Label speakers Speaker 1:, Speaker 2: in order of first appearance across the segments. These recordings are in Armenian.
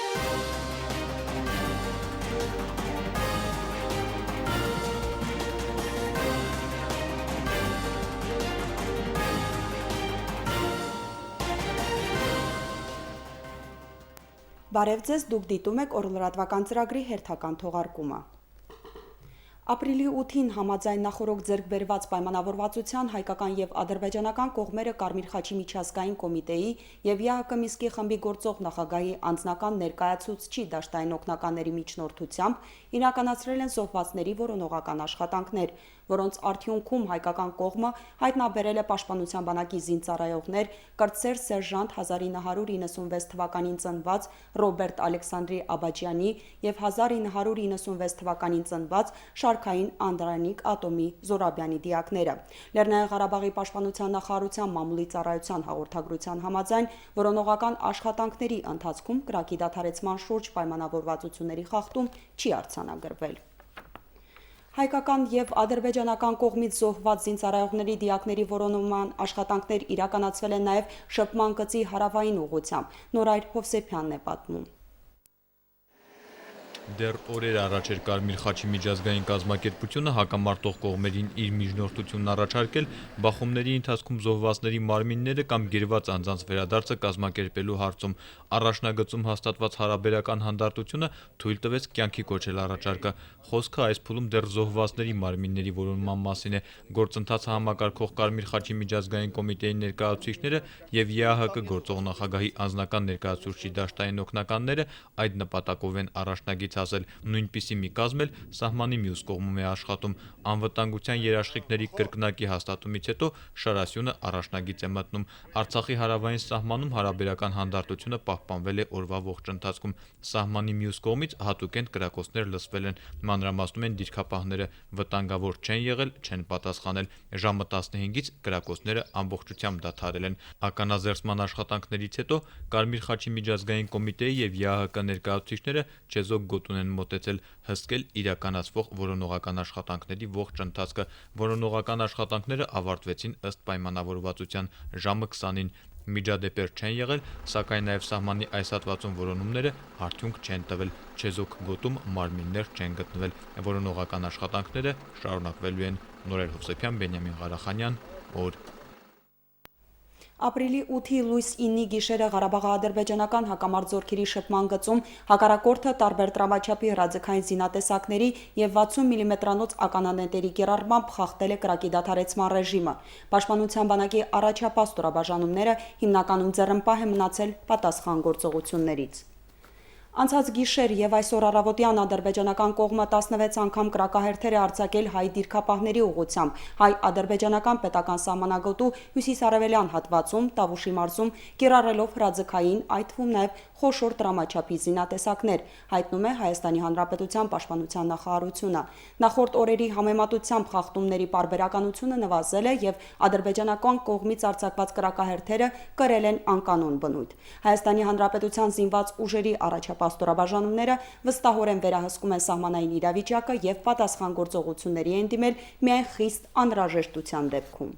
Speaker 1: Բարև ձեզ, դուք դիտում եք օրլրատվական ծրագրի հերթական թողարկումը։ Ապրիլի 8-ին համաձայն նախորդ ձեռք բերված պայմանավորվածության հայկական եւ ադրբեջանական կողմերը Կարմիր խաչի միջազգային կոմիտեի եւ ԵԱՀԿ Մինսկի խմբի գործող նախագահի անձնական ներկայացուցչի դաշտային օգնականների միջնորդությամբ իրականացրել են զոհվածների որոնողական աշխատանքներ, որոնց արդյունքում հայկական կողմը հայտնաբերել է Պաշտպանության բանակի զինծառայողներ կրտսեր սերժանտ 1996 թվականին ծնված Ռոբերտ Ալեքսանդրի Աբաջյանի եւ 1996 թվականին ծնված Շարքային Անդրանիկ Ատոմի Զորաբյանի դիակները։ Լեռնային Ղարաբաղի պաշտպանության նախարարության մամուլի ծառայության հաղորդագրության համաձայն որոնողական աշխատանքների ընթացքում կրակի դադարեցման շուրջ պայմանավորվածությունների խախտում չի արձանագրվել։ Հայկական եւ ադրբեջանական կողմից զոհված զինծառայողների դիակների որոնման աշխատանքներ իրականացվել են նաեւ շփման գծի հարավային ուղղությամբ։ Նորայր Հովսեփյանն է պատմում։
Speaker 2: Դեռ օրեր առաջ էր Կարմիր խաչի միջազգային կազմակերպությունը հակամարտող կողմերին իր միջնորդությունն առաջարկել բախումների ընթացքում զոհվածների մարմինները կամ գերված անձանց վերադարձը կազմակերպելու հարցում։ Առաջնագծում հաստատված հարաբերական հանդարտությունը թույլ տվեց կյանքի կոչել առաջարկը։ Խոսքը այս փուլում դեռ զոհվածների մարմինների որոնման մասին է։ Գործընթացը համակարգող Կարմիր խաչի միջազգային կոմիտեի ներկայացուցիչները եւ ԵԱՀԿ գործող նախագահի անձնական ներկայացուցչի դաշտային օգնականները այդ նպատակով են առաջնագիծ ասել, նույնպիսի մի կազմ էլ սահմանի մյուս կողմում է աշխատում։ Անվտանգության երաշխիքների կրկնակի հաստատումից հետո Շարասյունը առաջնագիծ է մտնում։ Արցախի հարավային սահմանում հարաբերական հանդարտությունը պահպանվել է օրվա ողջ ընթացքում։ Սահմանի մյուս կողմից հատուկենտ կրակոցներ լսվել են, մանրամասնում են դիրքապահները, վտանգավոր չեն եղել, չեն պատասխանել։ Ժամը 15-ից կրակոցները ամբողջությամբ դադարել են։ Ականազերծման աշխատանքներից հետո Կարմիր խաչի միջազգային կոմիտեի եւ ԵԱՀԿ ներկայացուցիչները չեզոք գոտուն են մոտեցել հսկել իրականացվող որոնողական աշխատանքների ողջ ընթացքը։ Որոնողական աշխատանքները ավարտվեցին ըստ պայմանավորվածության ժամը 20-ին։ Միջադեպեր չեն եղել, սակայն նաև սահմանի այս հատվածում որոնումները արդյունք չեն տվել։ Չեզոք գոտում մարմիններ չեն գտնվել։ Որոնողական աշխատանքները շարունակվելու են։ Նորայր Հովսեփյան, Բենյամին Ղարախանյան, օր։
Speaker 1: Ապրիլի 8-ի լույս 9-ի գիշերը Ղարաբաղ-ադրբեջանական հակամարտ զորքերի շփման գծում հակառակորդը տարբեր տրամաչափի հրաձգային զինատեսակների եւ 60 մմ-անոց ականանետերի կիրառմամբ խախտել է կրակի դադարեցման ռեժիմը։ Պաշտպանության բանակի առաջապահ ստորաբաժանումները հիմնականում ձեռնպահ են մնացել պատասխան գործողություններից։ Անցած գիշեր եւ այսօր առավոտյան ադրբեջանական կողմը 16 անգամ կրակահերթեր է արձակել հայ դիրքապահների ուղղությամբ հայ-ադրբեջանական պետական սահմանագոտու հյուսիսարևելյան հատվածում Տավուշի մարզում կիրառելով հրաձգային, այդ թվում նաեւ խոշոր տրամաչափի զինատեսակներ, հայտնում է Հայաստանի Հանրապետության պաշտպանության նախարարությունը։ Նախորդ օրերի համեմատությամբ խախտումների պարբերականությունը նվազել է եւ ադրբեջանական կողմից արձակված կրակահերթերը կրել են անկանոն բնույթ։ Հայաստանի Հանրապետության զինված ուժերի առաջապահ ստորաբաժանումները վստահորեն վերահսկում են սահմանային իրավիճակը եւ պատասխան գործողությունների են դիմել միայն խիստ անհրաժեշտության դեպքում։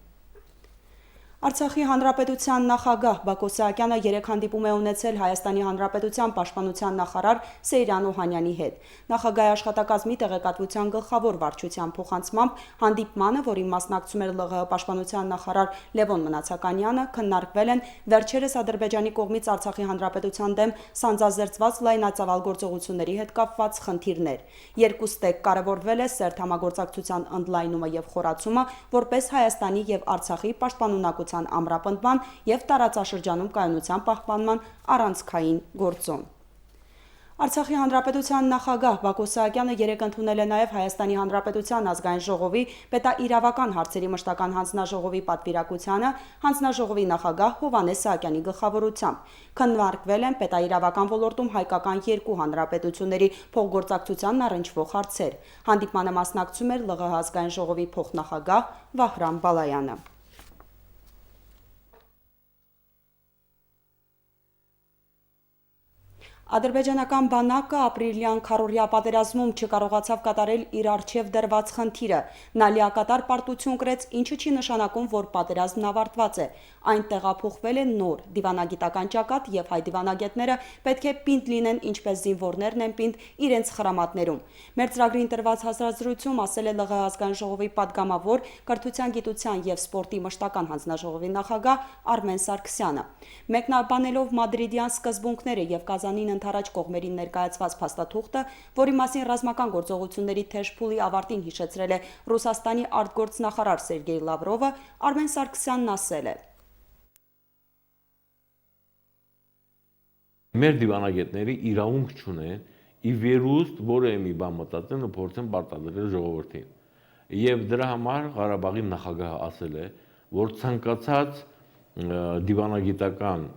Speaker 1: Արցախի հանրապետության նախագահ Բակո Սահակյանը 3 հանդիպում է ունեցել Հայաստանի Հանրապետության պաշտպանության նախարար Սեյրան Օհանյանի հետ։ Նախագահի աշխատակազմի տեղեկատվության գլխավոր վարչության փոխանցմամբ հանդիպմանը, որին մասնակցում էր ԼՂՀ պաշտպանության նախարար Լևոն Մնացականյանը, քննարկվել են վերջերս Ադրբեջանի կողմից Արցախի հանրապետության դեմ սանձազերծված լայնածավալ գործողությունների հետ կապված խնդիրներ։ Երկուստեք կարևորվել է սերտ համագործակցության ընդլայնումը եւ խորացումը, որպես Հայաստանի եւ Արցախի պաշտպանունակության ամրապնդման եւ տարածաշրջանում կայունության պահպանման առանցքային գործոն։ Արցախի հանրապետության նախագահ Բակո Սահակյանը 3 ընդունել է նաև Հայաստանի Հանրապետության ազգային ժողովի պետաիրավական հարցերի մշտական հանձնաժողովի պատվիրակությանը հանձնաժողովի նախագահ Հովհաննես Սահակյանի գլխավորությամբ։ Քննարկվել են պետաիրավական ոլորտում հայկական երկու հանրապետությունների փոխգործակցությանն առնչվող հարցեր։ Հանդիպմանը մասնակցում էր ԼՂՀ ազգային ժողովի փոխնախագահ Վահրամ Բալայանը։ Ադրբեջանական բանակը ապրիլյան քառորյա պատերազմում չկարողացավ կատարել իր առջև դրված խնդիրը։ Նա լիակատար պարտություն կրեց, ինչը չի նշանակում, որ պատերազմն ավարտված է։ Այն տեղափոխվել է նոր դիվանագիտական ճակատ եւ հայ դիվանագետները պետք է պինդ լինեն, ինչպես զինվորներն են պինդ իրենց խրամատներում։ Մեր ծրագրին տրված հասարակությունում ասել է ԼՂՀ ազգային ժողովի падգամավոր, կրթության, գիտության եւ սպորտի մշտական հանձնաժողովի նախագահ Արմեն Սարգսյանը։ Մեկնաբանելով մադրիդյան սկզբունքները եւ Կազանին ընդառաջ կողմերին ներկայացված փաստաթուղթը, որի մասին ռազմական գործողությունների թեժ փուլի ավարտին հիշեցրել է Ռուսաստանի արտգործնախարար Սերգեյ Լավրովը, Արմեն Սարգսյանն ասել է.
Speaker 3: Մեր դիվանագետների իրավունք չունեն ի վերուստ որևէ մի բան մտածեն ու փորձեն պարտադրել ժողովրդին։ Եվ դրա համար Ղարաբաղի նախագահը ասել է, որ ցանկացած դիվանագիտական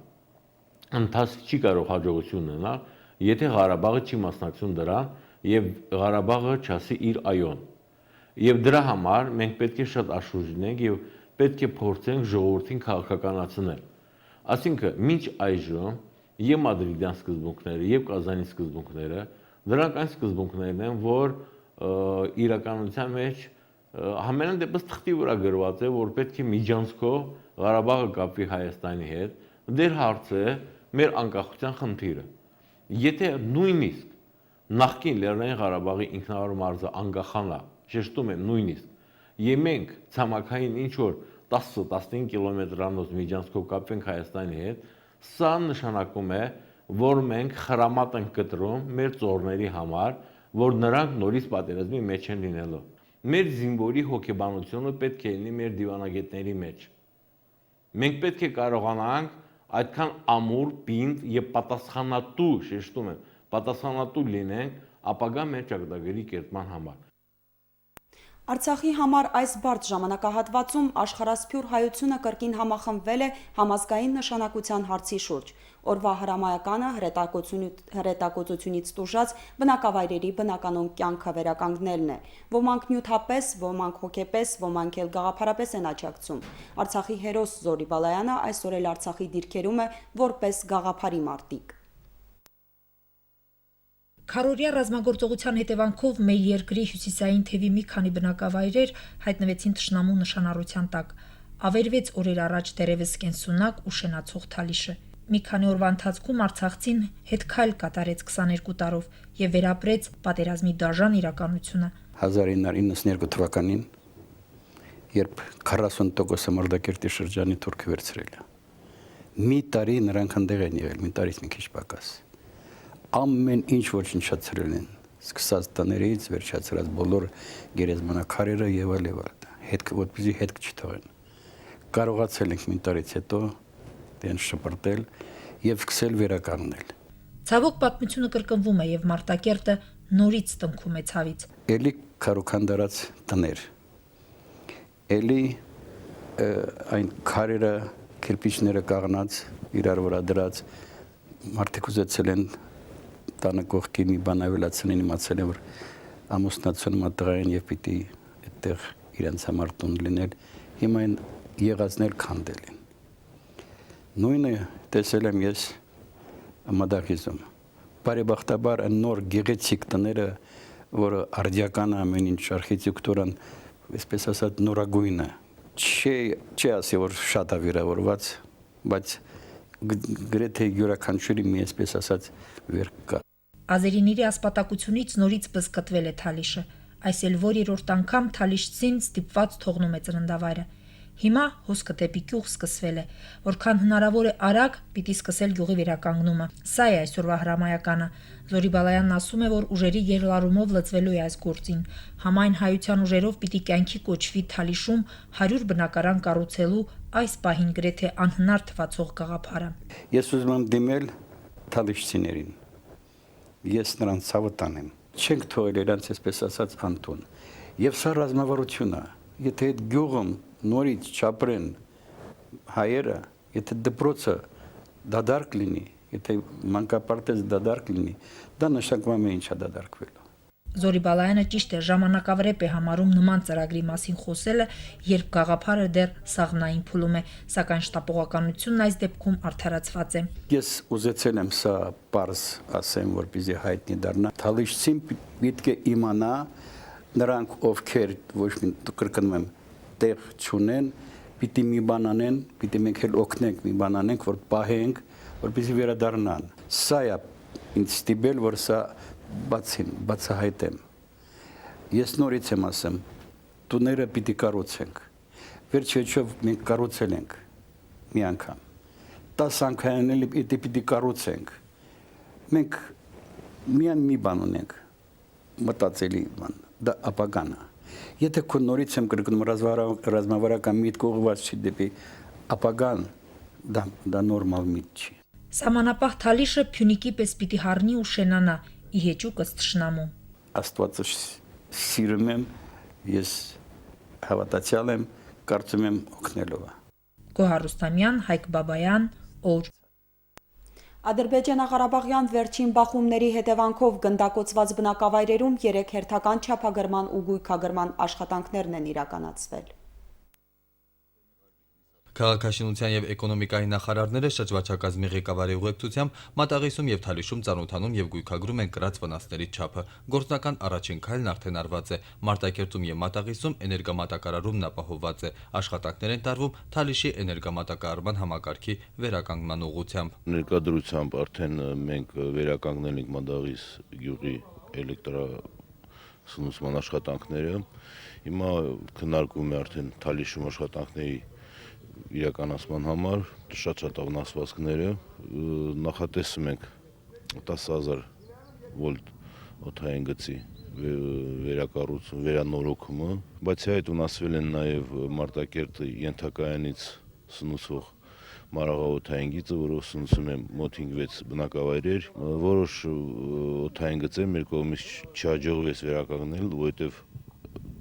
Speaker 3: ընթացք չի կարող հաջողություն ունենալ, եթե Ղարաբաղը չի մասնակցում դրան եւ Ղարաբաղը չասի իր այոն։ Եվ դրա համար մենք պետք է շատ աշխույժ լինենք եւ պետք է փորձենք ժողովրդին քաղաքականացնել։ Այսինքն, մինչ այժմ եւ մադրիդյան սկզբունքները եւ Կազանի սկզբունքները դրանք այն սկզբունքներն են, որ իրականության մեջ համենայն դեպս թղթի վրա գրված է, որ պետք է միջանցքով Ղարաբաղը կապվի Հայաստանի հետ, դեր հարց է մեր անկախության խնդիրը։ Եթե նույնիսկ նախկին Լեռնային Ղարաբաղի ինքնավար մարզը անկախանա, շեշտում եմ նույնիսկ, եւ մենք ցամաքային ինչ որ 10-15 կիլոմետրանոց միջանցքով կապվենք Հայաստանի հետ, սա նշանակում է, որ մենք խրամատ ենք կտրում մեր ծոռների համար, որ նրանք նորից պատերազմի մեջ են լինելու։ Մեր զինվորի հոգեբանությունը պետք է լինի մեր դիվանագետների մեջ։ Մենք պետք է կարողանանք այդքան ամուր, պինդ եւ պատասխանատու, շեշտում եմ, պատասխանատու լինենք ապագա մեր ճակատագրի կերտման համար։
Speaker 1: Արցախի համար այս բարդ ժամանակահատվածում աշխարհասփյուր հայությունը կրկին համախմբվել է համազգային նշանակության հարցի շուրջ։ Օրվա հրամայականը հրետակոծությունից տուժած բնակավայրերի բնականոն կյանքը վերականգնելն է։ Ոմանք նյութապես, ոմանք հոգեպես, ոմանք էլ գաղափարապես են աջակցում։ Արցախի հերոս Զորի Բալայանը այսօր էլ Արցախի դիրքերում է որպես գաղափարի մարտիկ։
Speaker 4: Քառորյա ռազմագործողության հետևանքով մեր երկրի հյուսիսային թևի մի քանի բնակավայրեր հայտնվեցին թշնամու նշանառության տակ։ Ավերվեց օրեր առաջ դերևս կենսունակ ու շենացող Թալիշը։ Մի քանի օրվա ընթացքում Արցախցին հետքայլ կատարեց 22 տարով եւ վերապրեց պատերազմի դաժան իրականությունը։
Speaker 5: 1992 թվականին, երբ 40% Մարտակերտի շրջանի թուրքը վերցրել է, մի տարի նրանք ընդեղ են եղել, մի տարից մի քիչ պակաս։ Ամեն ինչ ոչնչացրել են, սկսած տներից, վերջացրած բոլոր գերեզմանակարերը եւ այլ։ Որպեսզի հետք չթողեն։ Կարողացել ենք մի տարից հետո դեն շպրտել եւ սկսել վերականգնել։
Speaker 4: Ցավոք պատմությունը կրկնվում է եւ Մարտակերտը նորից տնքում է ցավից։
Speaker 5: Էլի քարոքանդարած տներ։ Էլի այն քարերը, կիրպիչները կաղնած, իրար վրա դրած, մարդիկ ուզեցել են տանը կողքի մի բան ավելացնեն, իմացել են, որ ամուսնացումը տղային եւ պիտի այդտեղ իրենց համար տուն լինել, հիմա այն եղածներ քանդել են։ Նույնը տեսել եմ ես Մադաղիզում։ Բարեբախտաբար այն նոր գեղեցիկ տները, որը արդյական ամեն ինչ արխիտեկտուրան, այսպես ասած, նորագույնը, չի ասի, որ շատ ավիրավորված, բայց գրեթե յուրաքանչյուրի մի այսպես ասած վերք կա։
Speaker 4: Ազերիների ասպատակությունից նորից բզկտվել է Թալիշը, այս էլ որ երրորդ անգամ Թալիշցին ստիպված թողնում է ծննդավայրը։ Հիմա հոսքը դեպի գյուղ սկսվել է, որքան հնարավոր է արագ պիտի սկսել գյուղի վերականգնումը։ Սա է այսօրվա հրամայականը։ Զորի Բալայանն ասում է, որ ուժերի երլարումով լծվելու է այս գործին։ Համայն հայության ուժերով պիտի կյանքի կոչվի Թալիշում 100 բնակարան կառուցելու այս պահին գրեթե անհնար թվացող գաղափարը։
Speaker 5: Ես ուզում եմ դիմել Թալիշցիներին։ Ես նրանց ցավը տանեմ։ Չենք թողել իրենց այսպես ասած անտուն։ Եվ սա ռազմավարություն է։ Եթե այդ գյուղում նորից չապրեն հայերը, եթե դպրոցը դադարք լինի, եթե մանկապարտեզ դադարք լինի, դա նշանակում է ինչա դադարքվելու։
Speaker 4: Զորի Բալայանը ճիշտ է ժամանակավրեպ է համարում նման ծրագրի մասին խոսելը, երբ գաղափարը դեռ սաղմնային փուլում է, սակայն շտապողականությունն այս դեպքում արդարացված է։
Speaker 5: Ես ուզեցել եմ սա պարզ ասեմ, որպեսզի հայտնի դառնա։ Թալիշցին պետք է իմանա նրանք, ովքեր ոչ մի կրկնում եմ, տեղ չունեն, պիտի մի բան անեն, պիտի մենք էլ օգնենք մի բան անենք, որ պահենք, որպեսզի վերադառնան։ Սա է ինձ ստիպել, որ սա բացահայտեմ։ Ես նորից եմ ասեմ, տուները պիտի կառուցենք։ Վերջեջով մենք կառուցել ենք մի անգամ։ 10 անգամ էլ պիտի կառուցենք։ Մենք միայն մի բան ունենք, մտածելի բան, դա ապագան է։ Եթե քո նորից եմ կրկնում ռազմավարական միտք ուղղված չի դեպի ապագան, դա նորմալ միտք չի։
Speaker 4: Սահմանապահ Թալիշը Փյունիկի պես պիտի հառնի ու շենանա, ի հեճուկ ըստ թշնամու։
Speaker 5: Աստվածը սիրում եմ, ես հավատացյալ եմ, կարծում եմ օգնելով։
Speaker 4: Գոհար Ռուստամյան, Հայկ Բաբայան, Օր։
Speaker 1: Ադրբեջանա-Ղարաբաղյան վերջին բախումների հետևանքով գնդակոծված բնակավայրերում 3 հերթական չափագրման ու գույքագրման աշխատանքներն են իրականացվել։
Speaker 6: Քաղաքաշինության եւ էկոնոմիկայի նախարարները շրջվարչակազմի ղեկավարի ուղեկցությամբ Մատաղիսում եւ Թալիշում ծանոթանում եւ գույքագրում են կրած վնասների չափը։ Գործնական առաջին քայլն արդեն արված է։ Մարտակերտում եւ Մատաղիսում էներգամատակարարումն ապահովված է։ Աշխատանքներ են տարվում Թալիշի էներգամատակարարման համակարգի վերականգնման ուղղությամբ։
Speaker 3: Ներկայությամբ արդեն մենք վերականգնել ենք Մատաղիս գյուղի էլեկտրասնուցման աշխատանքները։ Հիմա քննարկվում է արդեն Թալիշում աշխատանքների իրականացման համար շատ վնասվածքները նախատեսում ենք 10,000 վոլտ օդային գծի վերանորոգումը, բացի այդ վնասվել են նաև Մարտակերտի ենթակայանից սնուցող մարաղաօդային գիծը, որով սնուցում են մոտ 5-6 բնակավայրեր, որոշ օդային գծեր մեր կողմից չհաջողվեց վերականգնել, որովհետև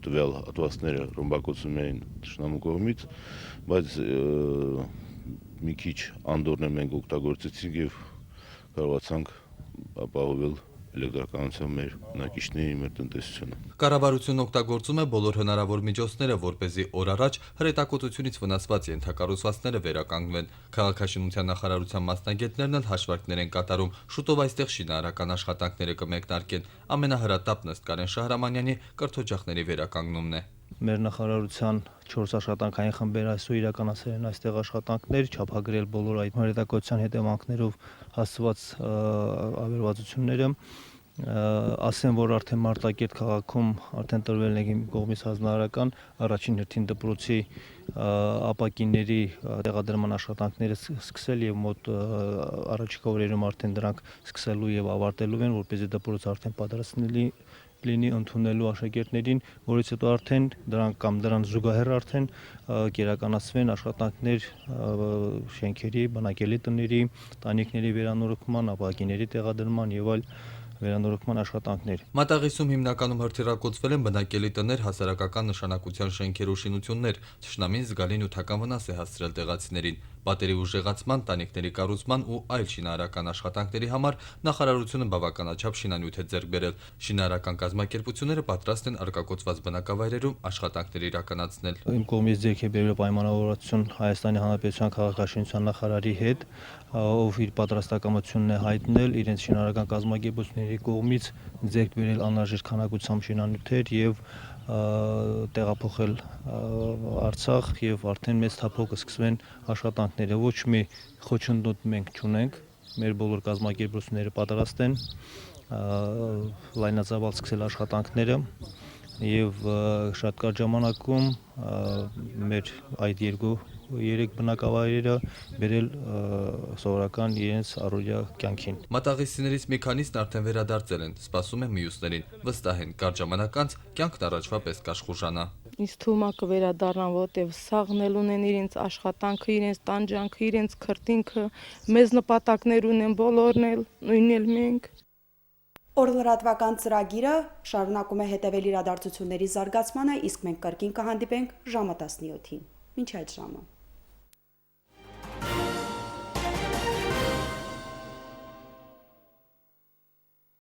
Speaker 3: տվյալ հատվածները ռմբակոծում էին թշնամու կողմից, բայց մի քիչ անդորներ մենք օգտագործեցինք եւ կարողացանք ապահովել էլեկտրականության մեր բնակիչների, մեր տնտեսությունը։
Speaker 6: Կառավարությունն օգտագործում է բոլոր հնարավոր միջոցները, որպեսզի օր առաջ հրետակոծությունից վնասված ենթակառուցվածքները վերականգնվեն։ Քաղաքաշինության նախարարության մասնագետներն էլ հաշվարկներ են կատարում։ Շուտով այստեղ շինարարական աշխատանքները կմեկնարկեն։ Ամենահրատապն ըստ Կարեն Շահրամանյանի կրթօջախների վերականգնումն է։
Speaker 7: Մեր նախարարության 4 աշխատանքային խմբեր այսօր իրականացրել են այստեղ աշխատանքներ, չափագրել բոլոր այդ հրետակոծության հետևանքներով հասցված ավերվածությունները։ Ասեմ, որ արդեն Մարտակերտ քաղաքում արդեն տրվել է կողմից հանձնարարական առաջին հերթին դպրոցի ապակիների տեղադրման աշխատանքները սկսել եւ մոտ առաջիկա օրերում արդեն դրանք սկսելու եւ ավարտելու են, որպեսզի դպրոցը արդեն պատրաստելի լինի ընդունելու աշակերտներին, որից հետո արդեն դրան զուգահեռ արդեն կիրականացվեն աշխատանքներ շենքերի, բնակելի տների, տանիքների վերանորոգման, ապակիների տեղադրման եւ այլ վերանորոգման աշխատանքներ։
Speaker 6: Մատաղիսում հիմնականում հրթիռակոծվել են բնակելի տներ, հասարակական նշանակության շենքեր ու շինություններ։ Թշնամին զգալի նյութական վնաս է հասցրել տեղացիներին։ Պատերի ուժեղացման, տանիքների կառուցման ու այլ շինարարական աշխատանքների համար նախարարությունը բավականաչափ շինանյութ է ձեռք բերել։ Շինարարական կազմակերպությունները պատրաստ են արկակոծված բնակավայրերում աշխատանքներ իրականացնել։
Speaker 7: Իմ կողմից ձեռք է բերվել պայմանավորվածություն Հայաստանի Հանրապետության քաղաքաշինության նախարարի հետ, ով իր պատրաստակամությունն է հայտնել իրենց շինարարական կազմակերպությունների կողմից ձեռք բերել անհրաժեշտ քանակությամբ շինանյութեր եւ տեղափոխել Արցախ եւ արդեն մեծ թափով կսկսվեն աշխատանքները։ Ոչ մի խոչընդոտ մենք չունենք, մեր բոլոր կազմակերպությունները պատրաստ են լայնածավալ սկսել աշխատանքները եւ շատ կարճ ժամանակում մեր այդ 2-3 բնակավայրերը բերել սովորական իրենց առօրյա կյանքին։
Speaker 6: Մատաղիսիներից մի քանիսն արդեն վերադարձել են, սպասում են մյուսներին։ Վստահ են, կարճ ժամանակ անց կյանքն առաջվա պես կաշխուժանա։
Speaker 8: Ինձ թվում է կվերադառնան, որտեղ սաղնել ունեն իրենց աշխատանքը, իրենց տանջանքը, իրենց քրտինքը, մեծ նպատակներ ունեն բոլորն էլ, նույնն էլ մենք։
Speaker 1: Օրլրատվական ծրագիրը շարունակում է հետևել իրադարձությունների զարգացմանը, իսկ մենք կրկին կհանդիպենք ժամը 17-ին։ Մինչ այդ ժամը։